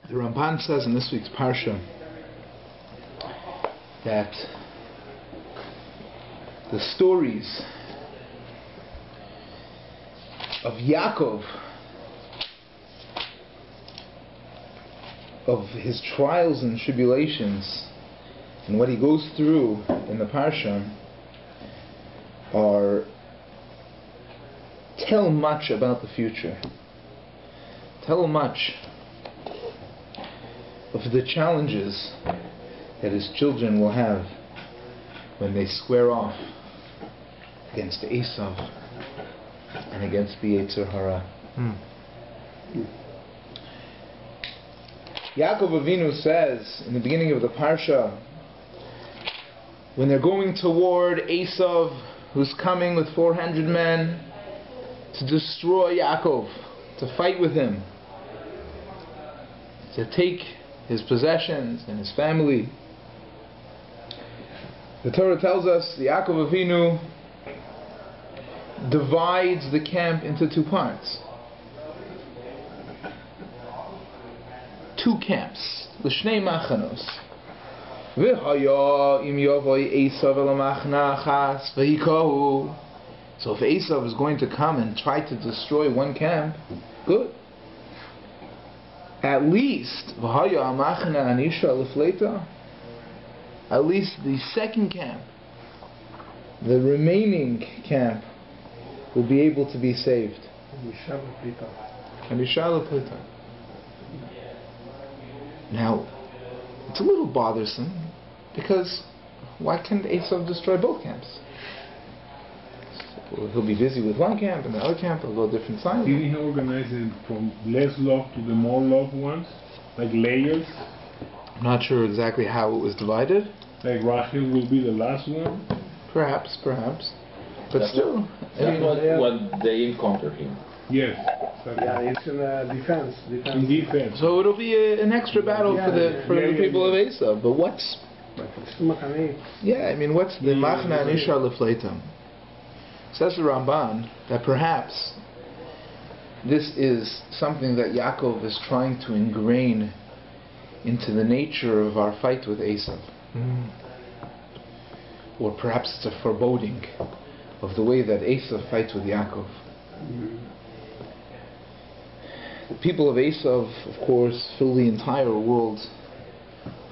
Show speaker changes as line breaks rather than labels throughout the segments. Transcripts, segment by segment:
The Ramban says in this week's Parsha that the stories of Yaakov, of his trials and tribulations and what he goes through in the Parsha, tell much about the future, tell much of the challenges that his children will have when they square off against Esav and against the Yetzer Hara. Yaakov Avinu says in the beginning of the Parsha, when they're going toward Esav, who's coming with 400 men to destroy Yaakov, to fight with him, to take his possessions and his family. The Torah tells us the Yaakov Avinu divides the camp into two parts. Two camps. L'shnei machanos. V'haya im yavoi Esav el machna achas v'hikahu. So if Esav is going to come and try to destroy one camp, good. At least v'haya amachna anisha lefleita. At least the second camp, the remaining camp, will be able to be saved. Now, it's a little bothersome, because why can't Esav destroy both camps? Well, he'll be busy with one camp, and the other camp will go different sides.
Didn't he organize it from less loved to the more loved ones? Like layers?
I'm not sure exactly how it was divided.
Like Rachel will be the last one?
Perhaps. But
That's
still.
That's what they encountered him.
Yes.
Yeah, it's in defense.
In defense.
So it'll be an extra battle for the people of Esav. But what's... Yeah, I mean, what's the Machna Nishar Lefleitam? Says the Ramban that perhaps this is something that Yaakov is trying to ingrain into the nature of our fight with Esav. Or perhaps it's a foreboding of the way that Esav fights with Yaakov. The people of Esav, of course, fill the entire world.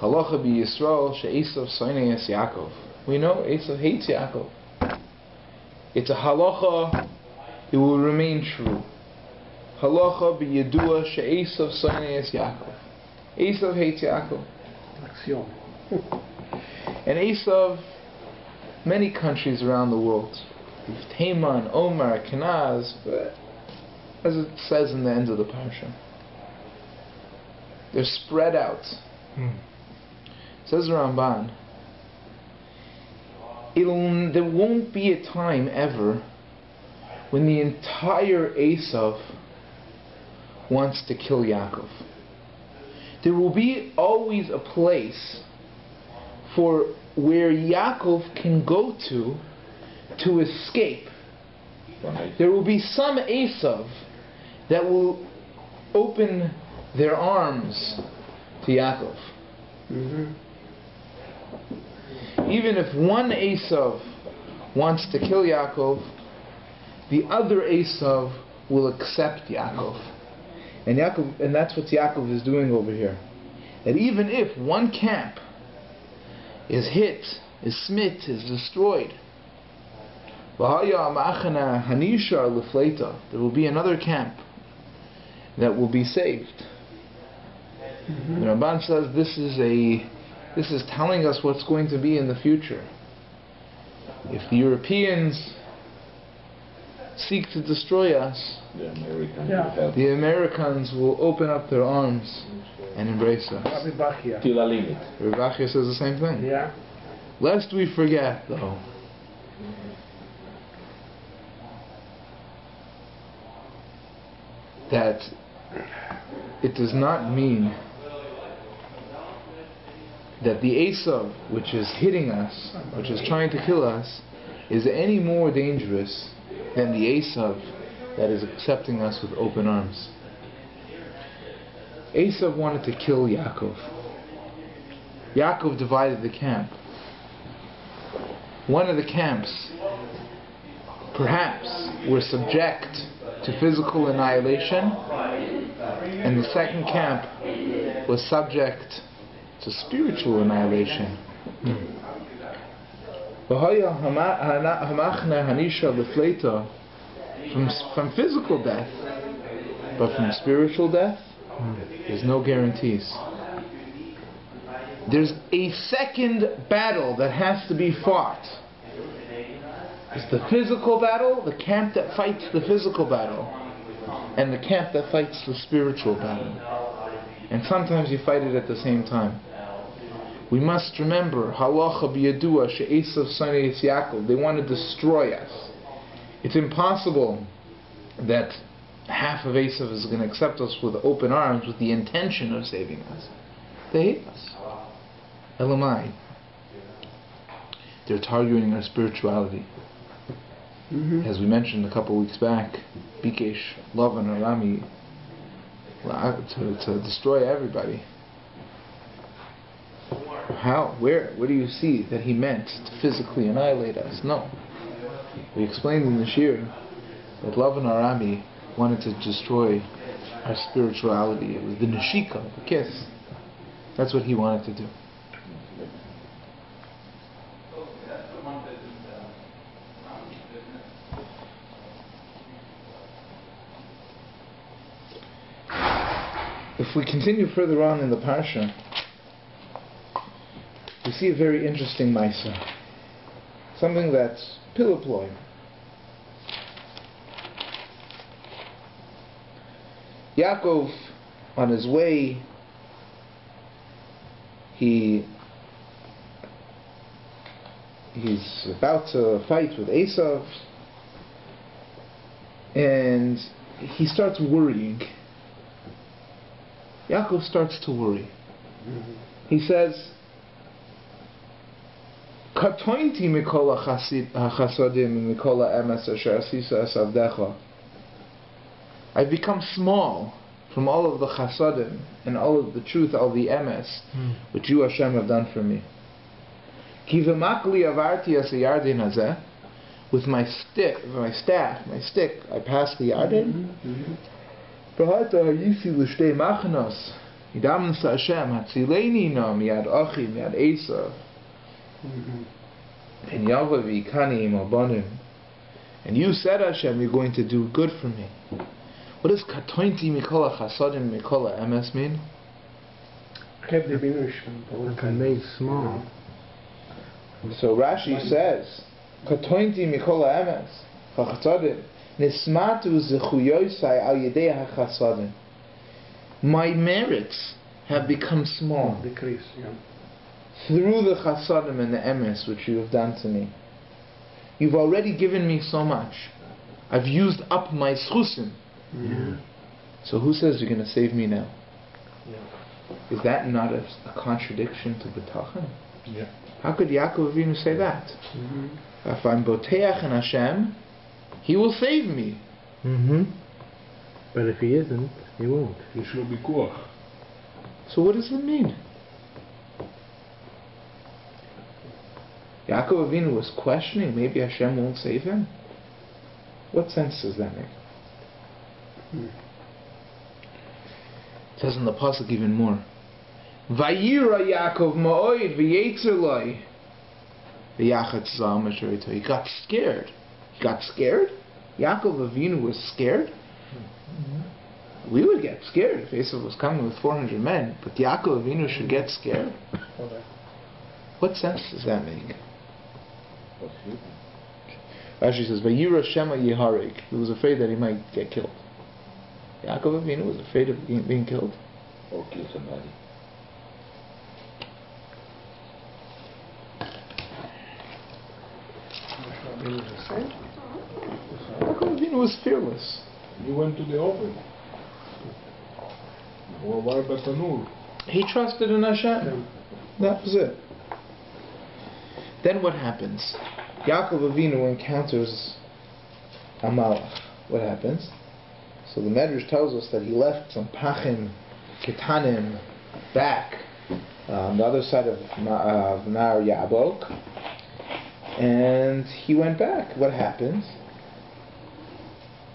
Halacha bi Yisrael she'esav sonei es Yaakov. We know Esav hates Yaakov. It's a halacha, it will remain true. Halacha bi Yedua she'esav sonei es Yaakov. Esav hates Yaakov. And Esav, many countries around the world, Taman, Omar, Kenaz, as it says in the end of the Parsha, they're spread out. Says the Ramban, there won't be a time ever when the entire Esav wants to kill Yaakov. There will be always a place for where Yaakov can go to escape.
Right.
There will be some Esav that will open their arms to Yaakov. Even if one Esav wants to kill Yaakov, the other Esav will accept Yaakov. And that's what Yaakov is doing over here. That even if one camp is hit, is smit, is destroyed, there will be another camp that will be saved. The Ramban says this is telling us what's going to be in the future. If the Europeans seek to destroy us, the Americans will open up their arms and embrace us.
To the limit.
Rabbi Heber says the same thing.
Yeah.
Lest we forget, though, that it does not mean that the Esav, which is hitting us, which is trying to kill us, is any more dangerous than the Esav that is accepting us with open arms. Esav wanted to kill Yaakov. Yaakov divided the camp. One of the camps, perhaps, were subject to physical annihilation, and the second camp was subject to spiritual annihilation. From physical death, but from spiritual death, there's no guarantees. There's a second battle that has to be fought. It's the physical battle, the camp that fights the physical battle, and the camp that fights the spiritual battle. And sometimes you fight it at the same time. We must remember, halacha b'yadua she'esav sonei es Yaakov. They want to destroy us. It's impossible that half of Esav is going to accept us with open arms with the intention of saving us. They hate us. Elamai. They're targeting our spirituality. As we mentioned a couple weeks back, Bikesh, Lavan, Arami, to destroy everybody. How? Where do you see that he meant to physically annihilate us? No. We explained in the Shir that Lavan Arami wanted to destroy our spirituality. It was the neshika, the kiss. That's what he wanted to do. If we continue further on in the parsha, we see a very interesting Maisa. Something that's piliploy. Yaakov, on his way, he's about to fight with Esav, and he starts worrying. Yaakov starts to worry. He says, "Katointi mikola chasodim mikola emes asher asisa esavdecha." I've become small from all of the chasodim and all of the truth, all the emes, which you Hashem have done for me. Ki v'makli avarti as yardin hazeh. With my stick, my stick, I passed the Yarden. Perhata hayisi l'shtei machanos. Idamnus Hashem hatzileini no miyad achi miyad Esav. And Yahweh v'ikani im albanim. And you said, Hashem, you're going to do good for me. What does katointi mikola chasadim mikola emes mean?
Made small.
So Rashi says, katointi mikola emes chasadim nismatu zechuyosai al yedei hachasadim. My merits have become small.
Decrease,
Through the chasadim and the emes which you have done to me. You've already given me so much. I've used up my schusim. So who says you're going to save me now? Is that not a contradiction to B'tachan? How could Yaakov Avinu say that? If I'm boteach in Hashem, He will save me.
But if he isn't, he won't.
So what does it mean? Yaakov Avinu was questioning, maybe Hashem won't save him? What sense does that make? It says in the pasuk even more. Vayira Yaakov ma'oid v'yetzer loi v'yachat zam asher ito. He got scared. He got scared? Yaakov Avinu was scared? We would get scared if Esav was coming with 400 men, but Yaakov Avinu should get scared? What sense does that make? Rashi says, Vayira Shema Yeharik. He was afraid that he might get killed. Yaakov Avinu was afraid of being killed?
Or kill somebody.
Yaakov Avinu was fearless.
He went to the open.
He trusted in Hashem. That was it. Then what happens? Yaakov Avinu encounters a malach. What happens? So the Medrash tells us that he left some pachim Ketanim back on the other side of Nar Yabok, and he went back. What happened?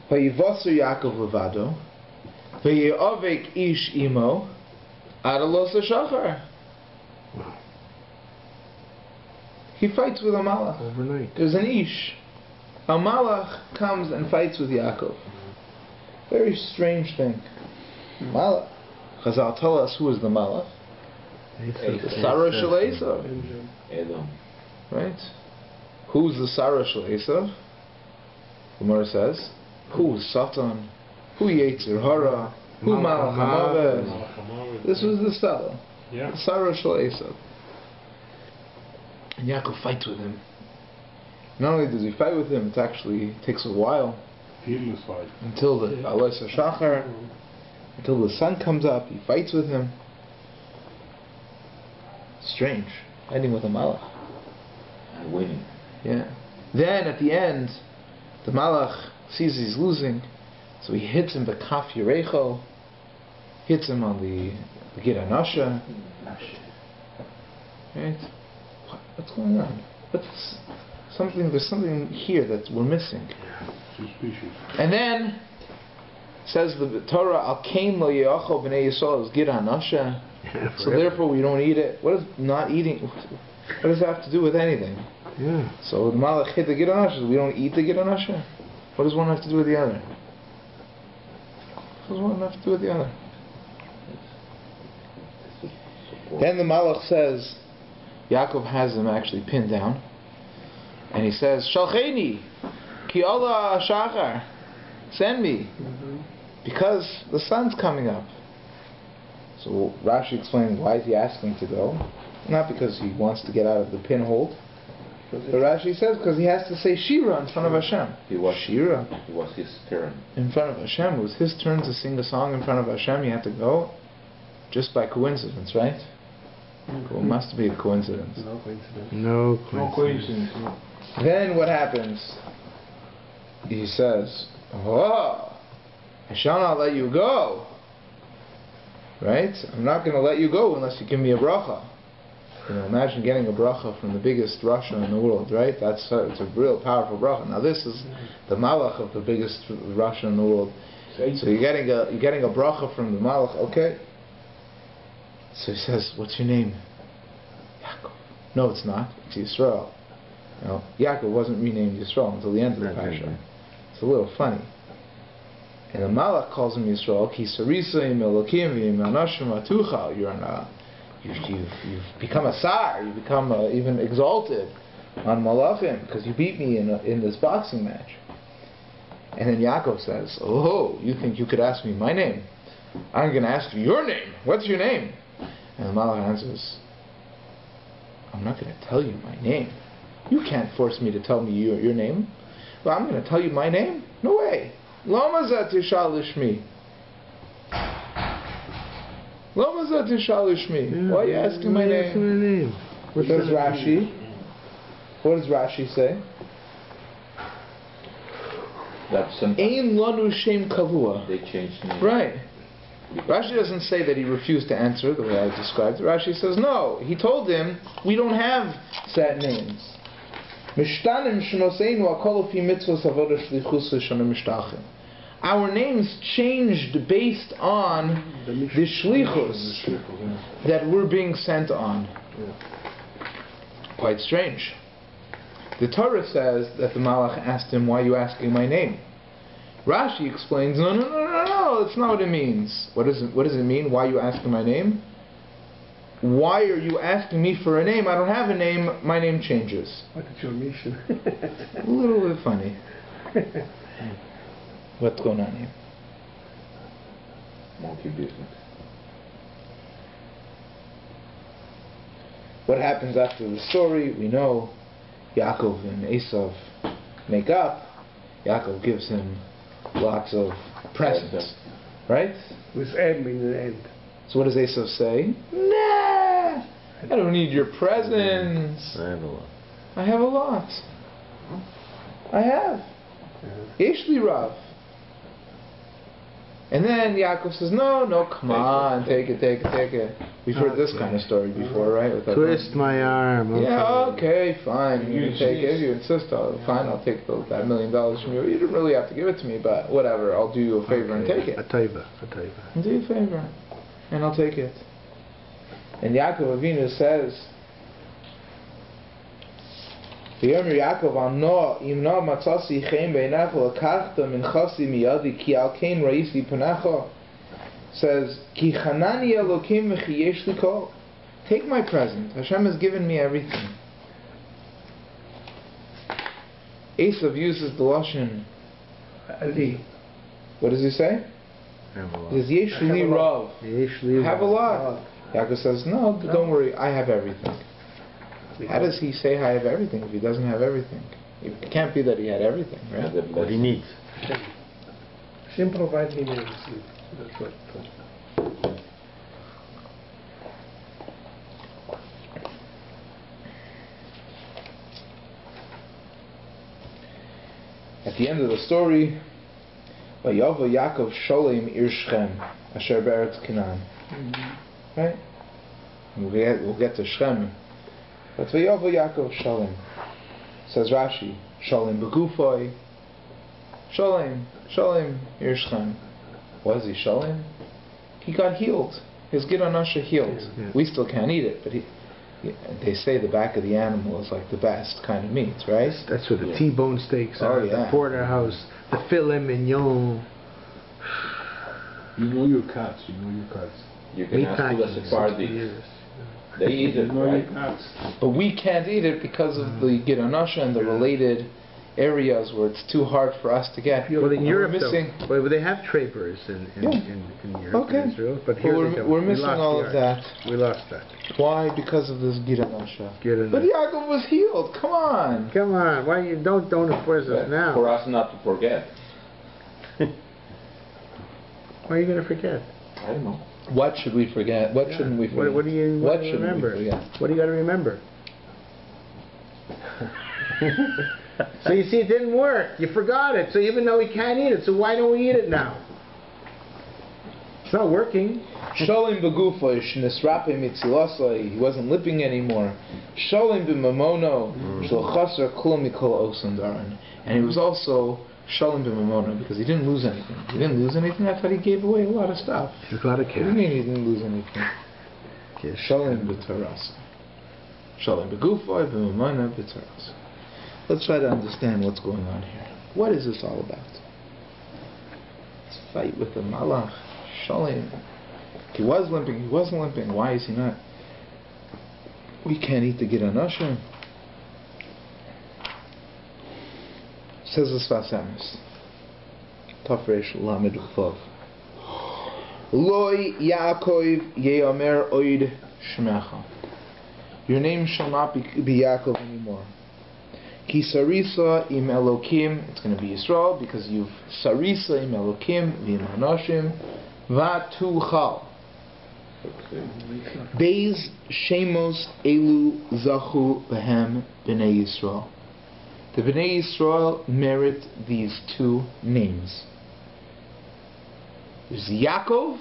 Vayivaser Yaakov levado, vayeavek ish imo, adalos shachar. He fights with a malach.
Overnight.
There's an ish. A malach comes and fights with Yaakov. Very strange thing. Malach. Chazal tell us who is the malach. The Sarah Shel Esav.
Edom.
Right? Who's the Sarah Shel Esav? Gemara says, who Satan? Who Yetzer Hara? Who Malach HaMavet? This was the Sarah.
Yeah.
The Sarah Shel Esav. And Yaakov fights with him. Not only does he fight with him, it actually takes a while.
Fearless fight.
Until the Alois HaShachar, until the sun comes up, he fights with him. Strange. Fighting with a malach.
And winning.
Yeah. Then at the end, the malach sees he's losing, so he hits him bekaf yirecho, hits him on the Gid Anasha. Right? What's going on? There's something here that we're missing.
Suspicious.
And then says the Torah, Al Kain lo ye'achol b'nei Yisrael is Gid Anasha. So therefore we don't eat it. What is not eating? What does that have to do with anything?
Yeah.
So the malach hit the Gid Anasha. We don't eat the Gid Anasha. What does one have to do with the other? What does one have to do with the other? Then the malach says, Yaakov has him actually pinned down, and he says, Shalcheni, ki Allah shachar, send me, because the sun's coming up. So Rashi explains why is he asking to go? Not because he wants to get out of the pinhold, but Rashi says because he has to say Shira in front of Hashem. Shira.
It was his turn.
In front of Hashem. It was his turn to sing a song in front of Hashem. He had to go just by coincidence, right? Well, it must be a coincidence.
No coincidence.
No coincidence.
Then what happens? He says, "Oh, I shall not let you go." Right? I'm not going to let you go unless you give me a bracha. Imagine getting a bracha from the biggest Rasha in the world, right? It's a real powerful bracha. Now this is the malach of the biggest Rasha in the world. So you're getting a bracha from the malach. Okay. So he says, "What's your name?" Yaakov. No, it's not. It's Yisrael. Now, Yaakov wasn't renamed Yisrael until the end of the parasha. It's a little funny. And the malach calls him Yisrael. Ki sarisayim elokim v'yimanashim atucha. You've become a sar. You become even exalted on malachim because you beat me in this boxing match. And then Yaakov says, "Oh, you think you could ask me my name? I'm going to ask you your name. What's your name?" And the malach answers, "I'm not going to tell you my name. You can't force me to tell me your name. Well, I'm going to tell you my name? No way. Lama zeh tishal lishmi. Lama zeh tishal lishmi. Why are you asking my name? What does Rashi? What does Rashi say? Ein lanu shem kavua.
They changed name.
Right. Rashi doesn't say that he refused to answer the way I described it. Rashi says no. He told him we don't have set names. Our names changed based on the shlichus that we're being sent on. Quite strange. The Torah says that the malach asked him, "Why are you asking my name?" Rashi explains, no, that's not what it means. What does it mean? Why are you asking my name? Why are you asking me for a name? I don't have a name. My name changes.
What is your mission?
A little bit funny. What's going on here?
Monkey business.
What happens after the story? We know Yaakov and Esav make up. Yaakov gives him lots of presents. Right?
With M in the end.
So what does Esav say? Nah! I don't need your presents.
I have a lot.
I have a lot. I have. Yesh li rav. And then Yaakov says, no, come on, take it. We've heard this kind of story before, right? With that
Twist my arm.
Yeah, okay, fine. You can take it. If you insist, fine, I'll take that $1 million from you. You didn't really have to give it to me, but whatever. I'll do you a favor and take it.
A taiva.
I'll do you a favor, and I'll take it. And Yaakov Avinu says, "V'yomer Yaakov Ano imna matzasi chen beinecha lekachta minchasi miyadi ki al kein raisi panecha." Says, "Ki chanani Elokim v'chi yesh li kol." Take my present. Hashem has given me everything. Esav uses the lashon Ali. What does he say? He says, "Yesh li rav." I have a lot. Yaakov says, "No, don't worry. I have everything." How does he say I have everything if he doesn't have everything? It can't be that he had everything, right?
What he needs.
Hashem provides him everything. That's what.
At the end of the story, Vayavo Yaakov Sholem Ir Shechem Asher Beretz Canaan. Right? We'll get to Shechem. But Vayavo Yaakov Sholem. Says Rashi, Sholem Begufoi. Sholem Ir Shechem. Was he Sholem? He got healed. His Gidon Asher healed.
Yeah.
We still can't eat it, but they say the back of the animal is like the best kind of meat, right?
That's where the T-bone steaks are, the porterhouse, the filet mignon.
You know your cats.
You can ask the Sephardi. They eat it, right?
But we can't eat it because of the Gidon Asher and the related areas where it's too hard for us to get.
Well, in Europe,
missing.
Well, they have trappers in Europe, in Israel, but here
we're missing all of that.
We lost that.
Why? Because of this Gidon Asher.
But
Yaakov was healed. Come on.
Why you don't enforce us now?
For us not to forget.
Why are you going to forget?
I don't know.
What should we forget? What shouldn't we forget?
What do you remember? What do you got to remember? So you see, it didn't work. You forgot it. So even though we can't eat it, so why don't we eat it now? It's not working.
Sholem begufo shnisrape mitzilosai. He wasn't lipping anymore. Sholem b'mamono shel chaser kol mikol osandaran. And he was also Sholem b'mamono because he didn't lose anything. He didn't lose anything. I thought he gave away a lot of stuff.
There's a lot of cash.
What do you mean he didn't lose anything? Sholem b'tarasa. Sholem begufo b'mamono b'tarasa. Let's try to understand what's going on here. What is this all about? Let's fight with the malach. Sholem. He was limping, he wasn't limping. Why is he not? We can't eat the Gidon Asher. Says the Sfas Emes. Tafresh Lamed Chov. Loi Yaakov Yeomer Oid Shmecha. Your name shall not be Yaakov anymore. Ki sarisa im Elokim. It's going to be Yisrael because you've sarisa im Elokim v'im Hanoshim v'tuchal. Beis Shemos Elu Zachu Behem Bnei Yisrael. The Bnei Yisrael merit these two names. There's Yaakov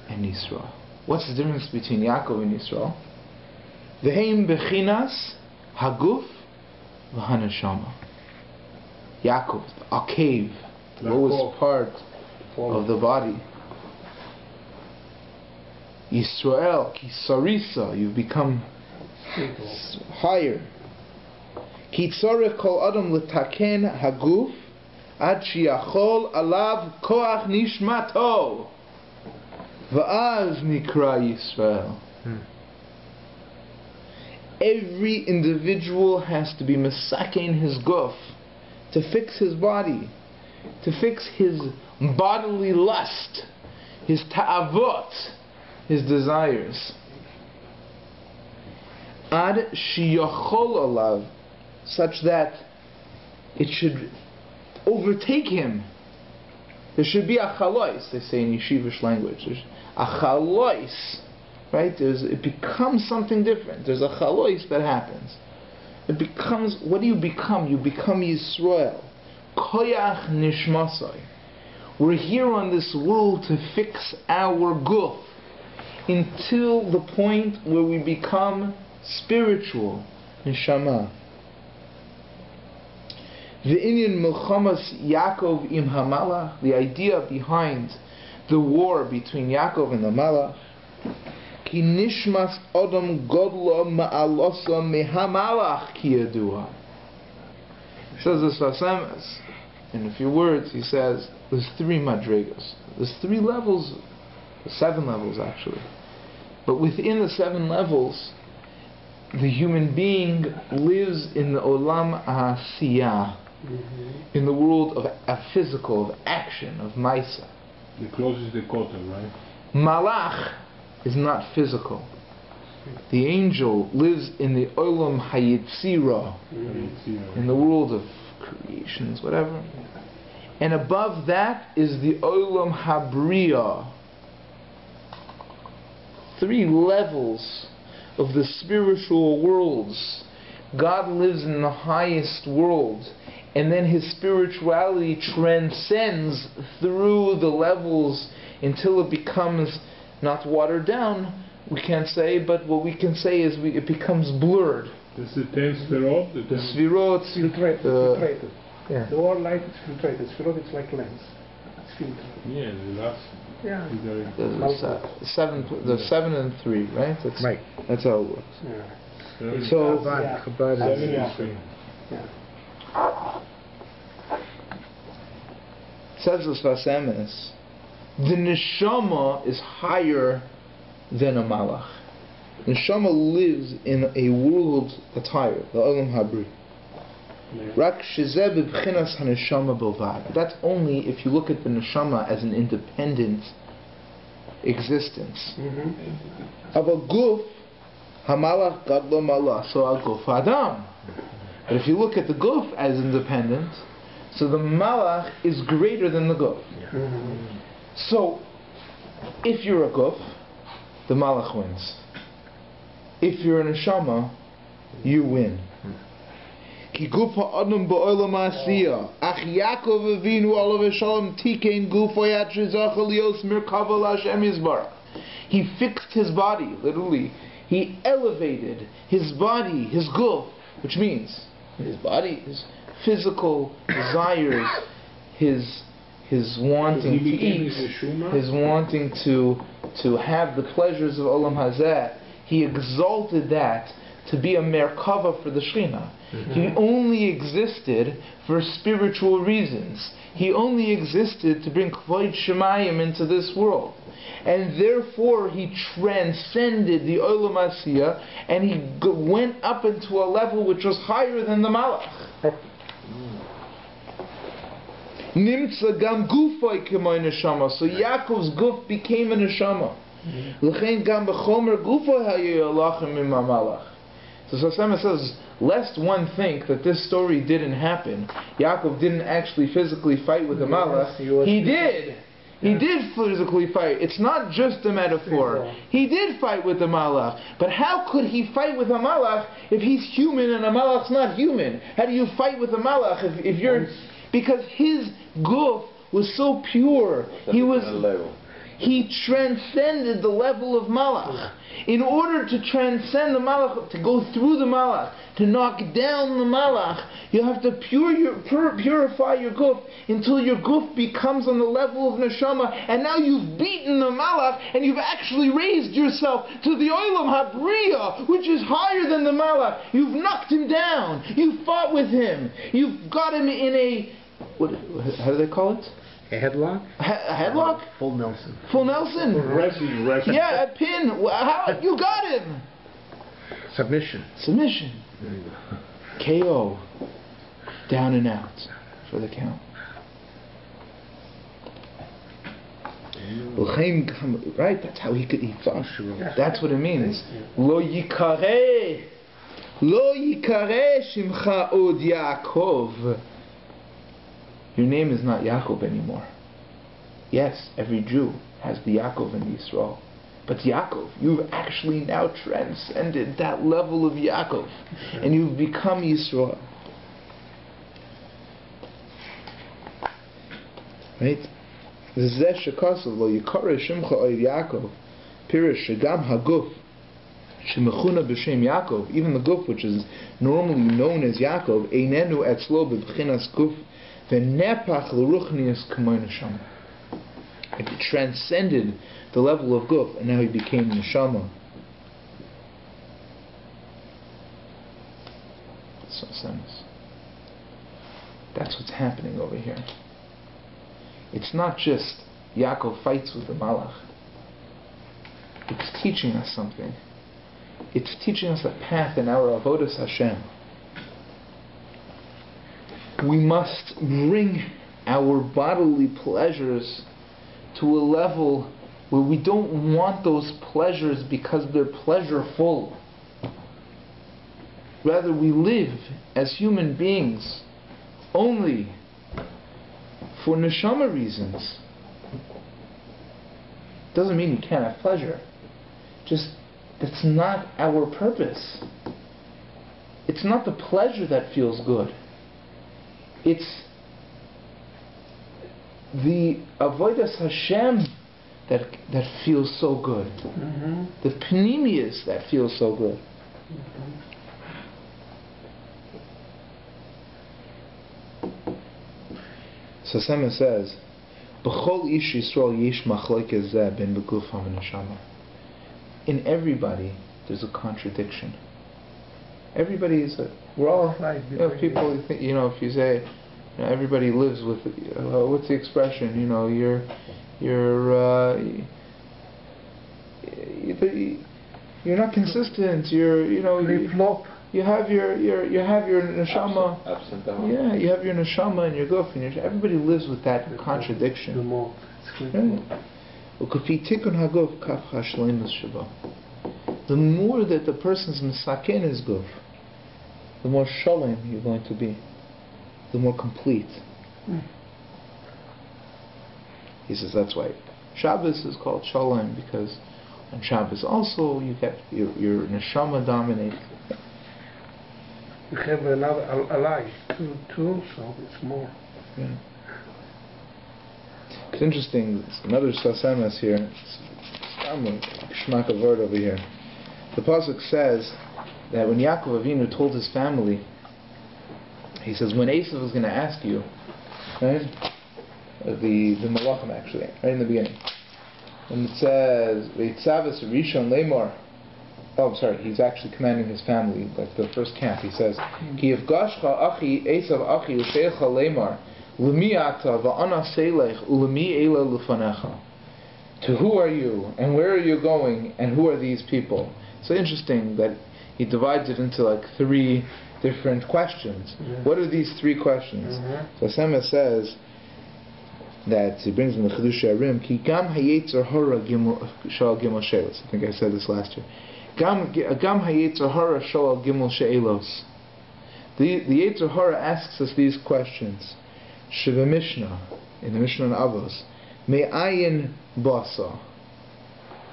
and Yisrael. What's the difference between Yaakov and Yisrael? V'heim bechinas haguf v'hanashama. Yaakov, the akev, the lowest part of the body. Yisrael, ki sarisa, you've become higher. Ki tzorech kol adam l'taken haguf ad sheyachol alav koach nishmato va'az nikra Yisrael. Every individual has to be mesaken his guf, to fix his body, to fix his bodily lust, his ta'avot, his desires. Ad sheyachol alav, such that it should overtake him. There should be a chalois, they say in yeshivish language. There's a chalois, right? It becomes something different. There's a chalois that happens. It becomes, what do you become? You become Yisrael. Koyach nishmasai. We're here on this world to fix our guf until the point where we become spiritual, neshama. V'inyan milchamas Yaakov im hamalach, the idea behind the war between Yaakov and the Malach, ki nishmas adam godla ma'alosa mehamalach ki yadua. Says the Sfasemes, in a few words, he says, there's 3 madrigas. There's 3 levels, 7 levels actually. But within the 7 levels, the human being lives in the olam ha'asiyah, in the world of physical, of action, of maisa.
The closest the kotel, right?
Malach is not physical. The angel lives in the olam hayitzira, in the world of creations, whatever. And above that is the olam habriya. 3 levels of the spiritual worlds. God lives in the highest world, and then His spirituality transcends through the levels until it becomes not watered down, we can't say, but what we can say is it becomes blurred.
This is the 10 sferot?
The sferot,
filtrated.
Yeah.
The whole light is filtrated. Sferot, it's like lens. It's filtered.
Yeah, the last.
Yeah.
the 7 and 3, right? That's
right.
That's how it works.
Yeah.
So,
Chabad is
says the Sfasemes, the neshama is higher than a malach. Neshama lives in a world that's higher, the olam habri. Rak shezeh b'bchinas haneshama bilvad. That's only if you look at the neshama as an independent existence. Aval guf hamalach gadlo malach, so al guf adam. But if you look at the guf as independent, so the malach is greater than the guf. So, if you're a guf, the malach wins. If you're a neshama, you win. Ki guf ha'adam ba'olam ha'asiyah, ach Yaakov Avinu alav v'shalom tikein guf ha'yatrizach alios mirkava l'Hashem yizbarach. He fixed his body, literally. He elevated his body, his guf, which means his body, his physical desires, his wanting to eat, his wanting to have the pleasures of Olam Hazeh. He exalted that to be a merkava for the Shekhinah. He only existed for spiritual reasons. He only existed to bring Kvod Shemayim into this world. And therefore he transcended the Olam Asiyah and he went up into a level which was higher than the Malach. Nimtza gam gufay k'may neshama. So Yaakov's guf became a neshama. L'chein gam b'chomer gufay hayolachem im hamalach. So Sasema says, lest one think that this story didn't happen. Yaakov didn't actually physically fight with the malach. He did. He did physically fight. It's not just a metaphor. He did fight with the malach. But how could he fight with a malach if he's human and a malach's not human? How do you fight with a malach if you're... Because his guf was so pure. He transcended the level of malach. In order to transcend the malach, to go through the malach, to knock down the malach, you have to purify your guf until your guf becomes on the level of neshama, and now you've beaten the malach, and you've actually raised yourself to the olam habriya, which is higher than the malach. You've knocked him down. You've fought with him. You've got him in a... how do they call it?
A headlock?
A headlock?
Full Nelson.
Full Nelson?
Wrestling.
Yeah, a pin. How? You got him.
Submission.
KO. Down and out for the count. Right? That's how he thought. That's what it means. Lo yikare. Lo yikare shimcha od Yaakov. Your name is not Yaakov anymore. Yes, every Jew has the Yaakov in Yisrael. But Yaakov, you've actually now transcended that level of Yaakov. And you've become Yisrael. Right? V'zeh shekasav lo yikare shimcha oiv Yaakov, pirish shegam haguf, shemechuna b'shem Yaakov, even the guf which is normally known as Yaakov, einenu etzlo b'bchinas guf, v'nepach l'ruchnius k'moy neshama. It transcended the level of guf, and now he became neshama. So sense. That's what's happening over here. It's not just Yaakov fights with the Malach. It's teaching us something. It's teaching us a path in our avodas Hashem. We must bring our bodily pleasures to a level where we don't want those pleasures because they're pleasureful. Rather, we live as human beings only for neshama reasons. Doesn't mean you can't have pleasure. Just, that's not our purpose. It's not the pleasure that feels good. It's the avodas Hashem that feels so good. Mm-hmm. The pnimius that feels so good. Mm-hmm. So Sama says, "B'chol ish Yisrael yesh machlokes zeh ben beguf hamaneshama." In everybody, there's a contradiction. Everybody is we're all people. If you say, everybody lives with. What's the expression? You're not consistent. Flip-flop. You have your neshama.
Ups and downs.
Yeah, you have your neshama and your guf, and everybody lives with that contradiction. The more that the person's misaken is guf, the more shalom you're going to be, the more complete. He says that's why Shabbos is called shalom, because on Shabbos also you get your neshama dominates.
You have another alai too, so it's more.
Yeah. It's interesting. It's another sasamas here. I'm a shmaka word over here. The pasuk says that when Yaakov Avinu told his family, he says when Esav was going to ask you, right? The malachim actually, right in the beginning, and it says Veitzavas Rishon Lemor. Oh, I'm sorry. He's actually commanding his family, like the first camp. He says, "Ki yifgashcha achi Esav achi ushecha lemar l'mi ata va'ana selech u'lemi ela lufanecha." To who are you, and where are you going, and who are these people? So interesting that he divides it into like 3 different questions. Mm-hmm. What are these 3 questions? Mm-hmm. So Sema says that he brings in the Chidush Arim, Ki gam hayetzer hora shal gimel shelos. I think I said this last year. Gam hayetzer hora shal gimel shelos. The Yetzer Hara asks us these questions. Shiva Mishnah, in the Mishnah on Avos, Me'ayin basa.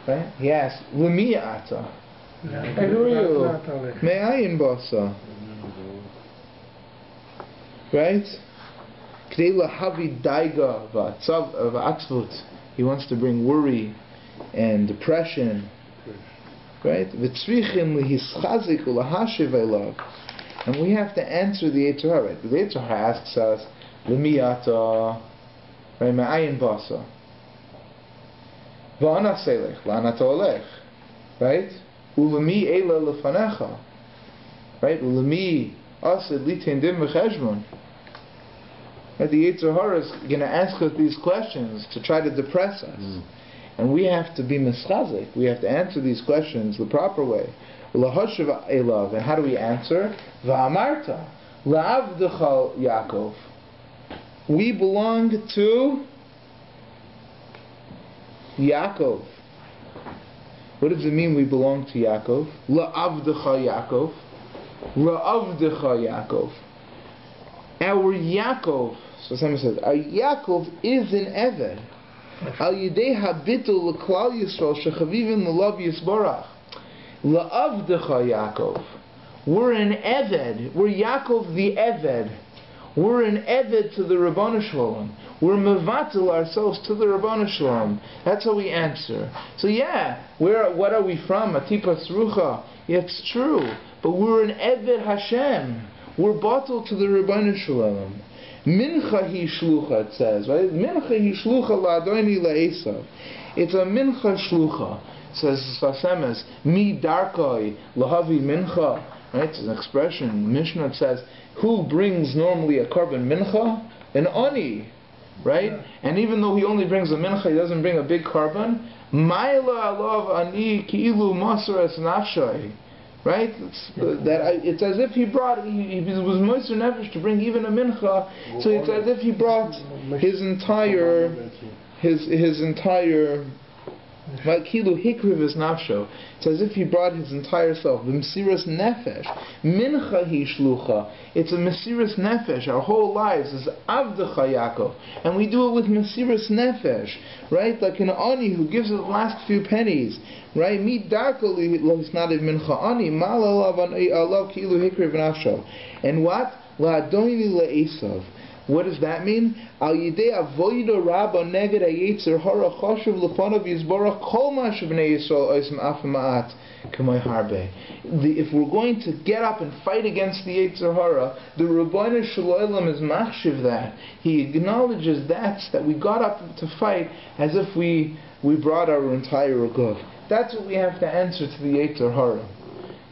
Right? He asks, L'mi ata? And who are you? Me'ayin basa. Right? K'dei lahavi daiga v'atzvut. He wants to bring worry and depression. Right? V'tzrichin lihischazik u'lahashiv elav. And we have to answer the Yetzer Hara. The Yetzer Hara asks us, L'mi ata? Right? Me'ayin basa. V'ana selech, la'anata olech. Right? Ulemi ela lefanecha. Right? Ulemi asid litin dim v'cheshbon. Right? The Yetzer Hara is going to ask us these questions to try to depress us. And we have to be mischazik. We have to answer these questions the proper way. Lahashiv elav. And how do we answer? V'amarta. La'avdecha Yaakov. We belong to Yaakov. What does it mean we belong to Yaakov? La'avdecha Yaakov. La'avdecha Yaakov. Our Yaakov, so someone says, our Yaakov is an Eved. Al yidei habitul l'klal Yisrael shechavivim l'lav Yisborach. La'avdecha Yaakov. We're an Eved. We're Yaakov the Eved. We're an eved to the Rabbanu Shalom. We're mevatel ourselves to the Rabbanu Shalom. That's how we answer. So yeah, what are we from? Atipas Rucha. Yeah, it's true. But we're an eved Hashem. We're batel to the Rabbanu Shalom. Mincha hi shlucha, it says, right? Mincha hi shlucha la'adoni la'esav. It's a mincha shlucha. It says Sasemes, mi darkoi lahavi mincha. Right? It's an expression. Mishnah says, who brings normally a korban mincha? An ani. Right? Yeah. And even though he only brings a mincha, he doesn't bring a big korban. Ma'ila alav ani ki'ilu masar es nafshai. Right? It's as if he brought, he was moister nefesh to bring even a mincha, so it's as if he brought his entire, right? Kilu hikriv is nafsho. It's as if he brought his entire self. Mesiras nefesh. Mincha hi shlucha. It's a mesiras nefesh. Our whole lives is avdecha Yaakov. And we do it with mesiras nefesh. Right? Like an ani who gives the last few pennies. Right? Mi darko l'hisnadiv mincha ani. Mal alav kilu hikriv nafsho. And what? La'adoni le'esav. What does that mean? Al yidei avoida rabba neged hayetzer hara chashuv l'fanav yizbarach kol ma shebnei Yisrael oisem af ma'at k'may harbe. If we're going to get up and fight against the Yetzer Hara, the Rabbeinu Shalom is machshiv that. He acknowledges that we got up to fight as if we brought our entire guf. That's what we have to answer to the Yetzer Hara.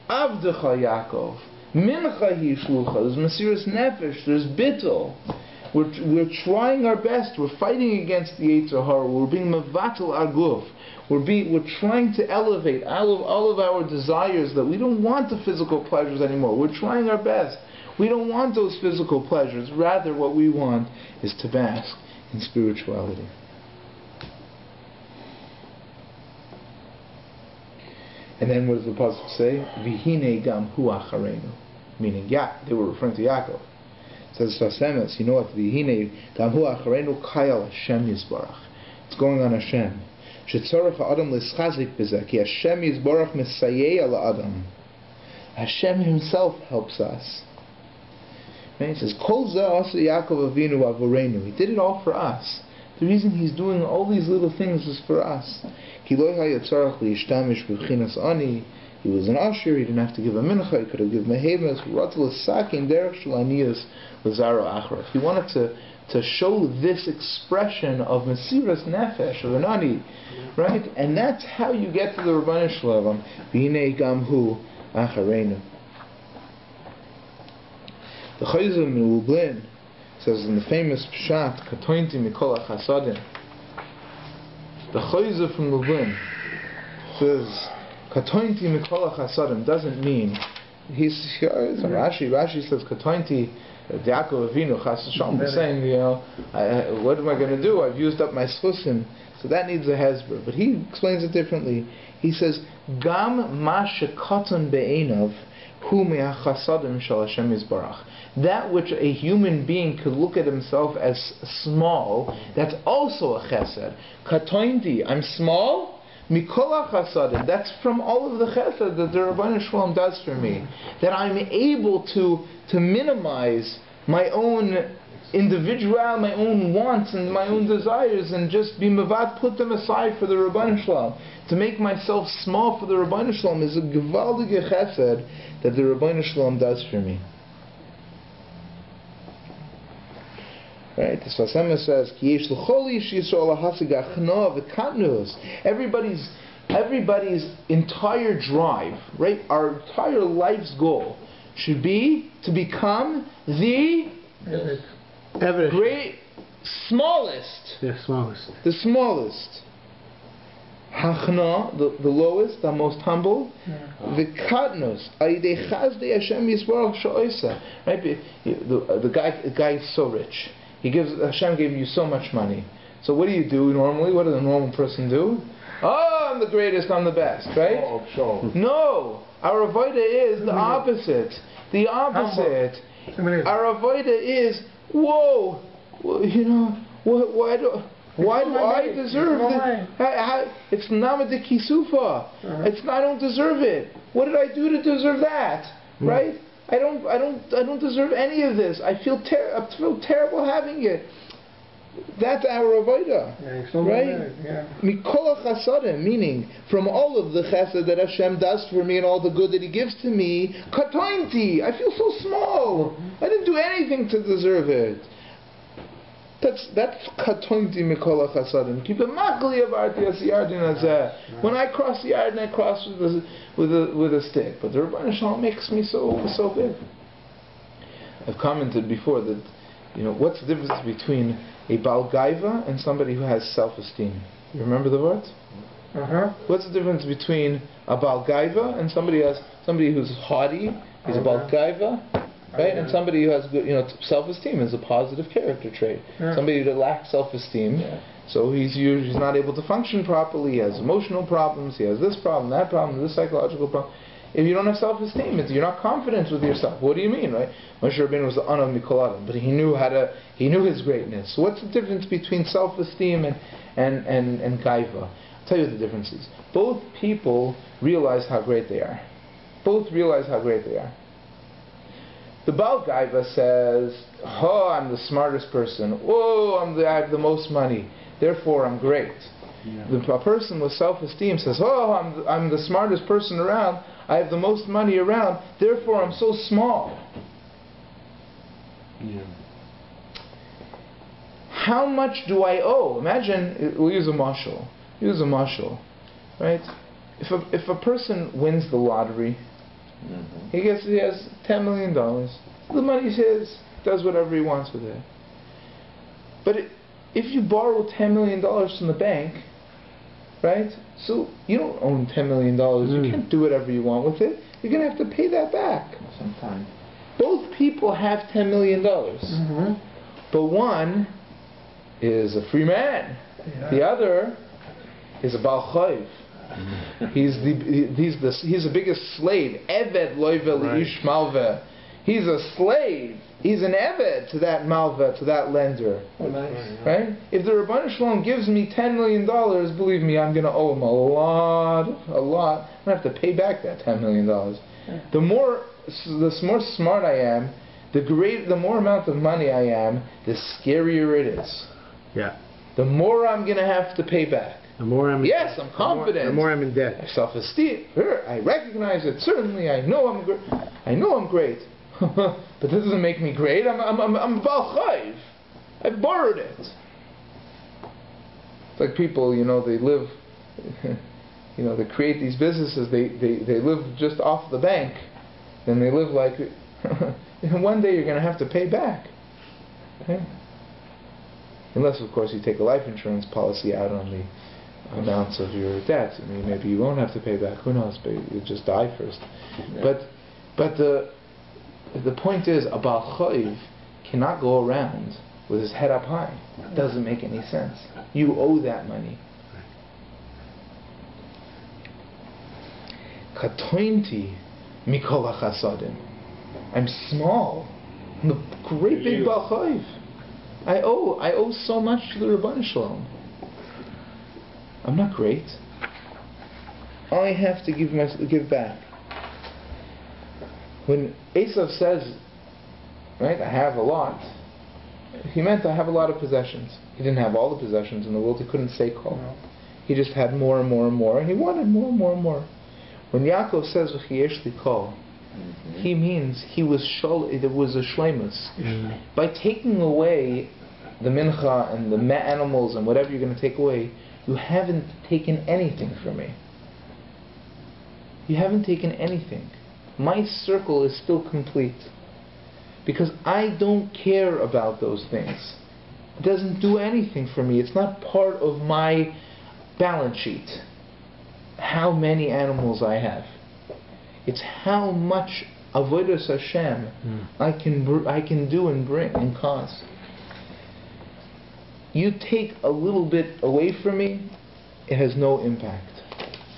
Avdecha Yaakov. Mincha hi shlucha. There's mesiras nefesh. There's bittul. We're trying our best. We're fighting against the Yetzer Hara. We're being mevatel our guf. We're trying to elevate all of our desires, that we don't want the physical pleasures anymore. We're trying our best. We don't want those physical pleasures. Rather, what we want is to bask in spirituality. And then what does the pasuk say? Vihine gam hu acharenu. Meaning, they were referring to Yaakov. It says Sasemes, you know what? Vihine gam hu acharenu kayal Hashem yisbarach. It's going on Hashem. Shetzorach ha'adam l'schazik b'zeh, ki Hashem yisbarach mesayeya la'adam. Hashem Himself helps us. Right? It says, Kol zeh asa Yaakov Avinu avorenu. He did it all for us. The reason He's doing all these little things is for us. He was an usher, he didn't have to give a mincha, he could have given a heves. He wanted to show this expression of mesiras nefesh, of an ani, right? And that's how you get to the Rabbanu Shalom. V'hinei gam hu acharenu. The Chayzim in Lublin says in the famous Pshat, Katointi Mikol HaChasadim, the Chayzah from Lublin says, Katointi Mikol HaChasadim doesn't mean, Rashi says, Katointi, Yaakov Avinu, Chas Shalom, is saying, what am I going to do? I've used up my schusim, so that needs a hezber. But he explains it differently. He says, Gam ma shekatan be'enav, hu me'achasadim shal Hashem yisbarach. That which a human being could look at himself as small, that's also a chesed. Katointi, I'm small? Mikol chasadim, that's from all of the chesed that the Rabbeinu Shalom does for me. That I'm able to minimize my own individual, my own wants and my own desires, and just be mevat, put them aside for the Rabbeinu Shalom. To make myself small for the Rabbeinu Shalom is a gewaldige chesed that the Rabbeinu Shalom does for me. Right? The Sasema says, everybody's entire drive, right? Our entire life's goal should be to become the great smallest.
The smallest.
The smallest. Hachna, the lowest, the most humble. The katnos, right? The guy is so rich. Hashem gave you so much money. So what do you do normally? What does a normal person do? Oh, I'm the greatest, I'm the best, right? No, our avodah is the opposite. The opposite. Our avodah is, whoa, why do I deserve this? It's namad kisufa. I don't deserve it. What did I do to deserve that? Right? I don't deserve any of this. I feel terrible having it. That's our avodah, right? Mikol chasadim, meaning from all of the chesed that Hashem does for me and all the good that He gives to me, katointi, I feel so small. I didn't do anything to deserve it. That's katointi mikol chasadim. Keep it makli avarti as yardin azeh. When I cross the yard, I cross with a stick, but the Rebbeinu Shalom makes me so big. I've commented before that, what's the difference between a Baal Gaiva and somebody who has self-esteem? You remember the word? What's the difference between a Baal Gaiva and somebody who's haughty, is a Baal Gaiva, right? And somebody who has good, self-esteem is a positive character trait. Somebody that lacks self-esteem, so he's not able to function properly. He has emotional problems. He has this problem, that problem, this psychological problem. If you don't have self-esteem, you're not confident with yourself. What do you mean, right? Moshe Rabbeinu was the Anav Mikol Adam, but he knew his greatness. So what's the difference between self-esteem and Gaiva? I'll tell you what the difference is. Both people realize how great they are. Both realize how great they are. The Baal Gaiva says, "Oh, I'm the smartest person. Oh, I have the most money. Therefore, I'm great." A person with self-esteem says, "Oh, I'm the smartest person around. I have the most money around. Therefore, I'm so small." How much do I owe? Imagine, we'll use a mashal. Right? If a person wins the lottery, he has $10 million. The money's his. Does whatever he wants with it. But if you borrow $10 million from the bank, right? So you don't own $10 million. You can't do whatever you want with it. You're going to have to pay that back sometime. Both people have $10 million. But one is a free man. The other is a Baal Chayv. He's the biggest slave. Eved loive li'ish malveh. He's a slave. He's an eved to that malveh, to that lender. Right? If the Rebbeinu Shalom gives me $10 million, believe me, I'm going to owe him a lot. I'm going to have to pay back that $10 million. The more smart I am, the more amount of money I am, the scarier it is. The more I'm going to have to pay back. I'm confident.
The more I'm in debt.
I have self-esteem. I recognize it. Certainly, I know I'm great. But this doesn't make me great. I'm a Baal Chayv. I borrowed it. It's like people, they live, they create these businesses. They live just off the bank. Then they live like, one day you're going to have to pay back. Okay? Unless, of course, you take a life insurance policy out on the amounts of your debt. I mean, maybe you won't have to pay back. Who knows? But you just die first. But the point is, a Baal Chayv cannot go around with his head up high. It doesn't make any sense. You owe that money. Katointi mikol chasadim. I'm small. I'm a great big Baal Chayv. I owe so much to the Rebbeinu Shalom. I'm not great. I have to give back. When Esav says, right, I have a lot, he meant I have a lot of possessions. He didn't have all the possessions in the world. He couldn't say kol. He just had more and more and more, and he wanted more and more and more. When Yaakov says v'chiyesh li kol, he means it was a shleimus. By taking away the mincha and the animals and whatever you're going to take away, you haven't taken anything from me. You haven't taken anything. My circle is still complete. Because I don't care about those things. It doesn't do anything for me. It's not part of my balance sheet. How many animals I have. It's how much avodas Hashem I can do and bring and cause. You take a little bit away from me, it has no impact.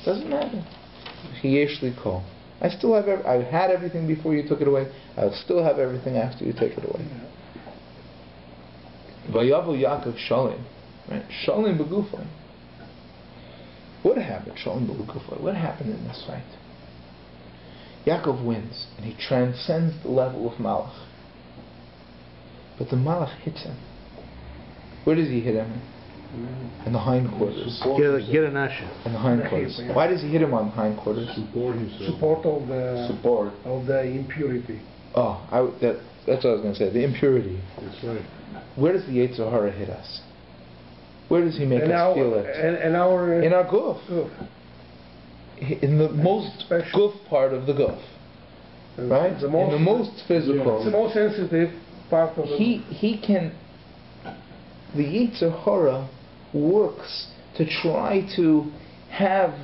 Doesn't matter. Chiyesh li kol. I still have. I had everything before you took it away. I'll still have everything after you take it away. Vayavu Yaakov Shalim, right? Shalim b'gufay. What happened? Shalim b'gufay. What happened in this fight? Yaakov wins, and he transcends the level of Malach. But the Malach hits him. Where does he hit him? In the hindquarters.
Get an usher.
In the hindquarters. Why does he hit him on the hindquarters?
Support of the impurity.
Oh, that's what I was going to say. The impurity.
That's right.
Where does the Yetzer Hara hit us? Where does he make us feel it?
In our
guf. In the most guf part of the guf. Right? In the most physical.
It's the most sensitive part of the
He can... The Yetzer Hara works to try to have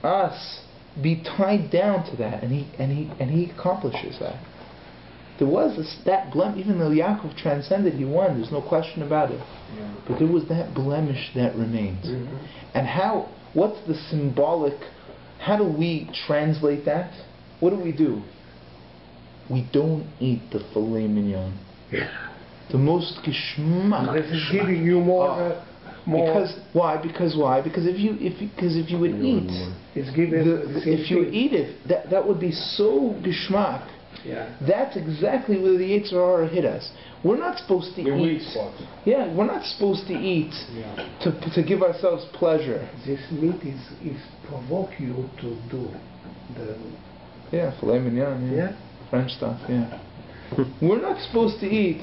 us be tied down to that, and he accomplishes that. There was that blemish, even though Yaakov transcended, he won. There's no question about it. Yeah. But there was that blemish that remained. Mm-hmm. And what's the symbolic? How do we translate that? What do? We don't eat the filet mignon.
Yeah.
The most geschmack.
This is giving you more.
Because why? Because if you would eat, if you would eat it, that would be so geschmack.
Yeah.
That's exactly where the Yetzer Hara hit us. We're not supposed to eat. Yeah, we're not supposed to eat to give ourselves pleasure.
This meat is provoke you to do the
filet mignon. Yeah. French stuff. Yeah. We're not supposed to eat.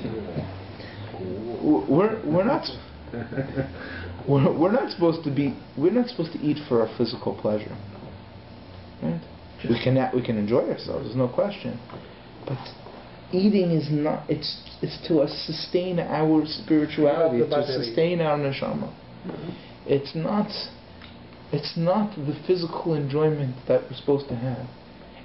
We're not. We're not supposed to be. We're not supposed to eat for our physical pleasure. Right? We can enjoy ourselves. There's no question. But eating is not. It's to sustain our spirituality, to sustain our neshama. Mm-hmm. It's not the physical enjoyment that we're supposed to have.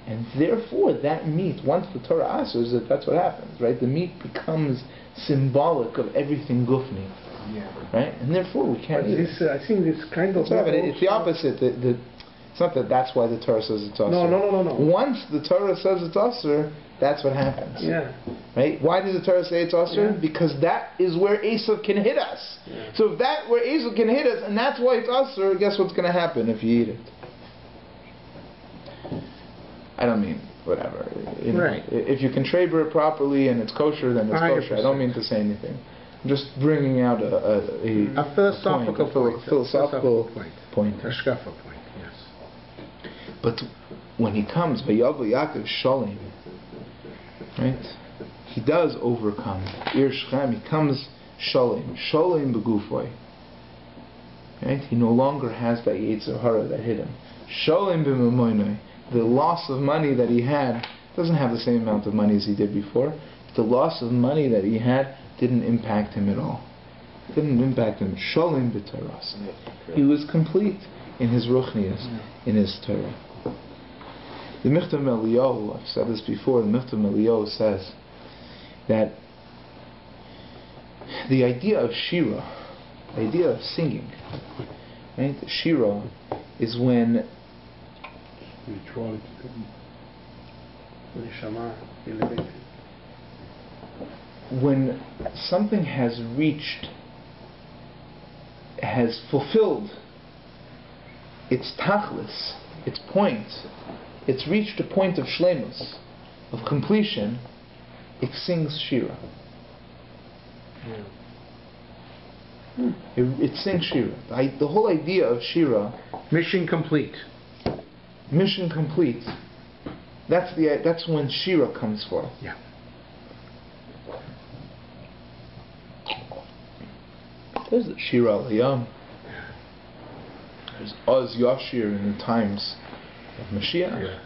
And therefore, that meat, once the Torah answers it, that's what happens, right? The meat becomes symbolic of everything gufni, right? And therefore, we can't eat it.
I think this kind of...
It's the opposite. It's not that's why the Torah says it's asur.
No.
Once the Torah says it's asur, that's what happens.
Yeah.
Right? Why does the Torah say it's asur? Yeah. Because that is where Esav can hit us. Yeah. So if that's where Esav can hit us, and that's why it's asur, guess what's going to happen if you eat it? I don't mean whatever.
Right.
If you can traber it properly and it's kosher, then it's 100%. Kosher. I don't mean to say anything. I'm just bringing out a
philosophical point.
Philosophical point.
A shkafa point, yes.
But when he comes, Vayavu Yaakov Shalim, right? He does overcome. Ir Shchem, he comes Shalim begufoi. Right? He no longer has that Yetzer Hara that hit him. Shalim b'mamoinoi. The loss of money that he had doesn't have the same amount of money as he did before. The loss of money that he had didn't impact him at all. Didn't impact him. Shalim b'Torah. He was complete in his ruchnias, in his Torah. The Michtav Eliyahu, I've said this before, the Michtav Eliyahu says that the idea of shira, the idea of singing, right? Shira is when something has fulfilled its tachlis, its point, it's reached a point of shleimus, of completion, it sings shira. It sings shira. The whole idea of shira,
mission complete.
Mission complete. That's when shira comes forth.
Yeah.
There's the shira al-yam. There's Oz Yashir in the times of Mashiach. Yeah.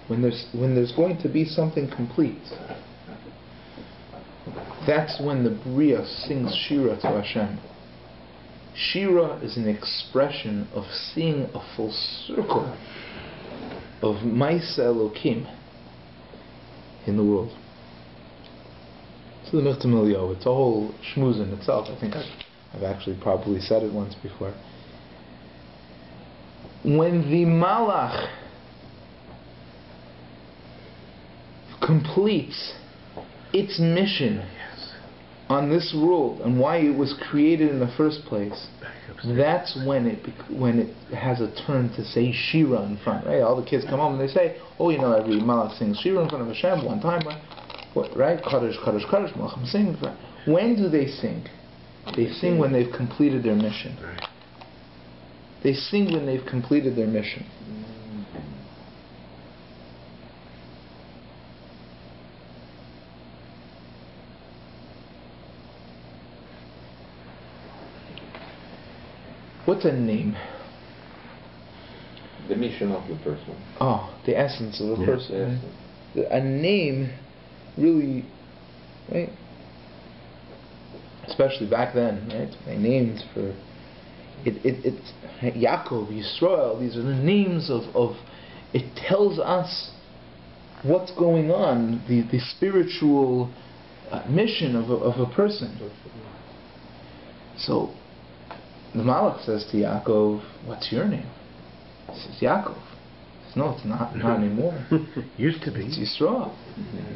When there's going to be something complete, that's when the Bria sings shira to Hashem. Shira is an expression of seeing a full circle of Maisa Elokim in the world. So the Michtav Eliyahu, it's a whole shmuz in itself. I think I've actually probably said it once before. When the Malach completes its mission on this world and why it was created in the first place, that's when it has a turn to say Shira in front, right? All the kids come home and they say, oh, every Malach sings Shira in front of Hashem one time, right? Kaddish, Kaddish, Kaddish, Malachim sing. When do they sing? They sing when they've completed their mission. They sing when they've completed their mission. What's a name?
The mission of the person.
Oh, the essence of the person. A name, really, right? Especially back then, right? They named for it's Yaakov, Yisrael. These are the names of. It tells us what's going on, the spiritual mission of a person. So the Malach says to Yaakov, "What's your name?" He says, "Yaakov." He says, "No, it's not anymore.
Used to be.
It's Yisrael.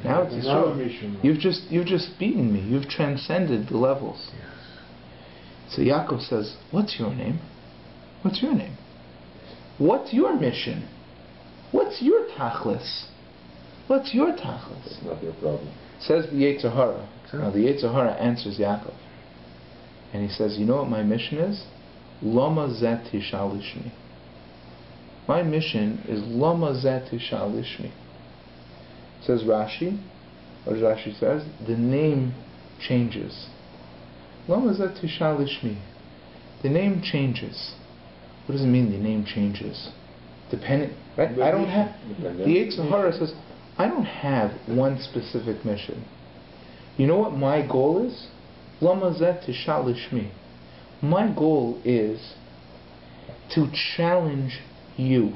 Now it's Yisrael. You've just beaten me. You've transcended the levels."
Yes.
So Yaakov says, "What's your name? What's your name? What's your mission? What's your tachlis? What's your tachlis?"
It's not your problem.
Says the Yetzer Hara. Now the Yetzer Hara answers Yaakov. And he says, you know what my mission is? Lama zet tishalishmi. My mission is Lama zet tishalishmi. Says Rashi, or Rashi says, the name changes. Lama zet tishalishmi. The name changes. What does it mean the name changes? Depending, right? I don't have, the Yetzer Hara says, I don't have one specific mission. You know what my goal is? Lama zet tishalishmi. My goal is to challenge you.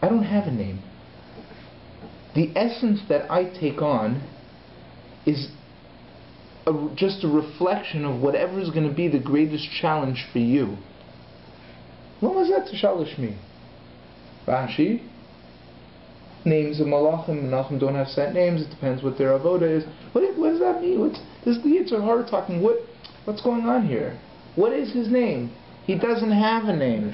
I don't have a name. The essence that I take on is just a reflection of whatever is going to be the greatest challenge for you. Lama zet tishalishmi. Rashi, names of Malachim don't have set names. It depends what their avoda is. What does that mean? This is the Yetzer Hara talking. What's going on here? What is his name? He doesn't have a name.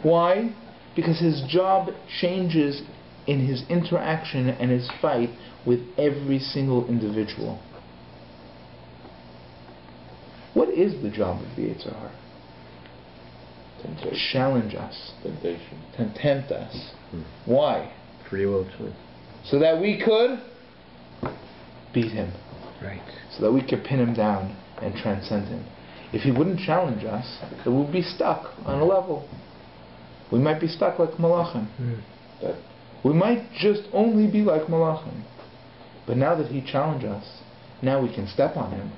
Why? Because his job changes in his interaction and his fight with every single individual. What is the job of the Yetzer Hara?
Temptation.
Challenge us.
Temptation.
Tempt us. Why?
Free will choice.
So that we could beat him.
Right.
So that we could pin him down and transcend him. If he wouldn't challenge us, then we'd be stuck on a level. We might be stuck like Malachim. We might just only be like Malachim. But now that he challenged us, now we can step on him.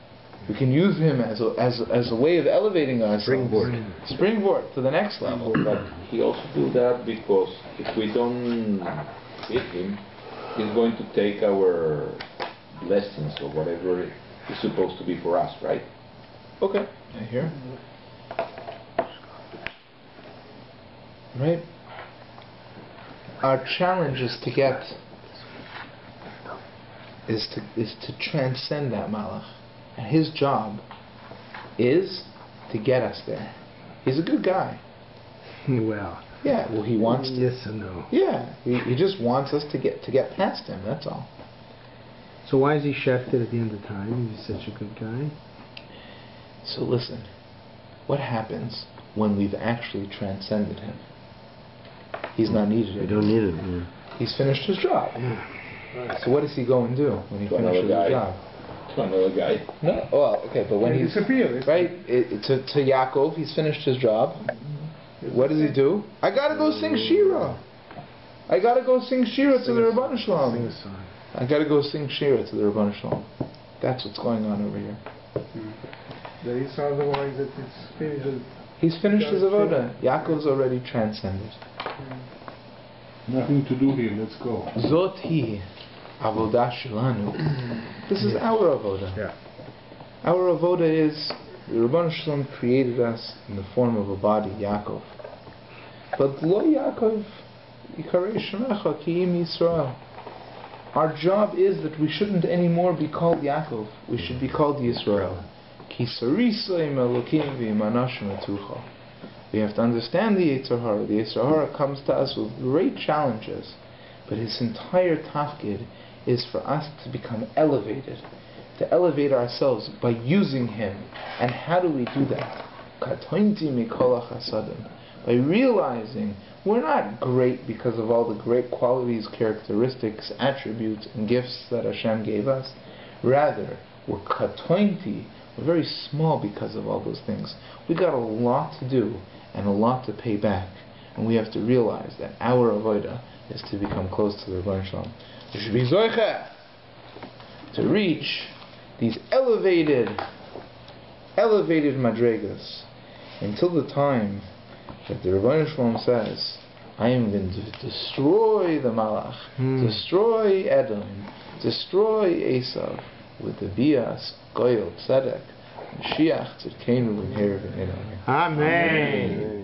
We can use him as a way of elevating us. Springboard to the next level.
But he also do that because if we don't hit him, he's going to take our blessings or whatever it's supposed to be for us, right?
Okay, I hear. Right? Our challenge is to transcend that malach. And his job is to get us there. He's a good guy.
Well.
Yeah, well he wants to.
Yes and no.
Yeah, he just wants us to get past him, that's all.
So why is he shafted at the end of time? He's such a good guy.
So listen, what happens when we've actually transcended him? He's not needed anymore.
We don't need him. Yeah.
He's finished his job.
Yeah.
So what does he go and do when he finishes his job?
To another guy.
No, well, okay, but when he's
disappeared,
right to Yaakov, he's finished his job. What does he do? I gotta go sing Shira. I gotta go sing Shira to the Rabbanu Shalom. I gotta go sing Shira to the Rabbanu Shalom. That's what's going on over here.
There is otherwise that it's finished.
He's finished his avoda. Yaakov's already transcended.
Nothing to do here, let's go.
Zot hi avodah shelanu. This is our avoda.
Yeah.
Our avoda is the Rabbanu Shalom created us in the form of a body, Yaakov. But lo Yaakov yikarei shemecha ki im Yisrael. Our job is that we shouldn't anymore be called Yaakov. We should be called Yisrael. Ki sarisay melokim v'yimanashim etucha. We have to understand the Yetzer Hara. The Yetzer Hara comes to us with great challenges, but his entire tafkid is for us to become elevated, to elevate ourselves by using him. And how do we do that? Katointi mikol hachasadim. By realizing we're not great because of all the great qualities, characteristics, attributes, and gifts that Hashem gave us. Rather, we're katointi. We're very small because of all those things. We got a lot to do and a lot to pay back. And we have to realize that our avodah is to become close to the Rebbeinu Shalom. We should be zoicha to reach these elevated madregas until the time that the Rebbeinu Shalom says, I am going to destroy the Malach, destroy Edom, destroy Esav with the Bias, Goyel, Tzedek, Mashiach, Tzidkenu, and Her, and Amen.